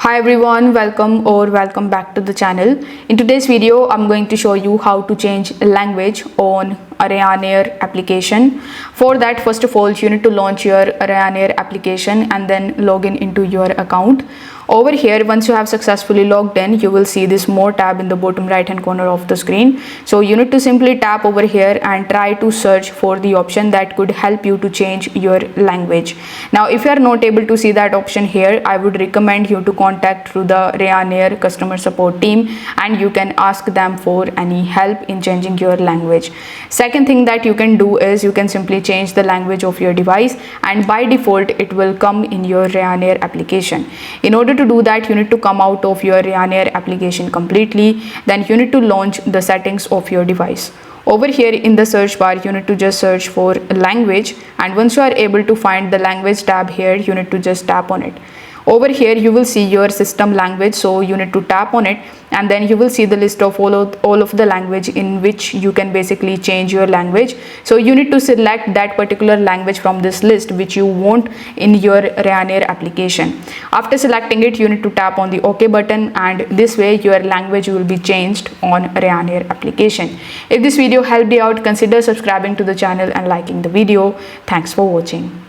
Hi everyone, welcome back to the channel. In today's video, I'm going to show you how to change language on a Ryanair application. For that, first of all, you need to launch your Ryanair application and then log in into your account. Over here, once you have successfully logged in, you will see this more tab in the bottom right hand corner of the screen. So you need to simply tap over here and try to search for the option that could help you to change your language. Now, if you are not able to see that option here, I would recommend you to contact through the Ryanair customer support team and you can ask them for any help in changing your language. Second thing that you can do is you can simply change the language of your device, and by default it will come in your Ryanair application. In order to do that, you need to come out of your Ryanair application completely. Then you need to launch the settings of your device. Over here in the search bar, you need to just search for language, and once you are able to find the language tab here, you need to just tap on it. Over here you will see your system language, so you need to tap on it, and then you will see the list of all of the language in which you can basically change your language. So you need to select that particular language from this list which you want in your Ryanair application. After selecting it, you need to tap on the OK button, and this way your language will be changed on Ryanair application. If this video helped you out, consider subscribing to the channel and liking the video. Thanks for watching.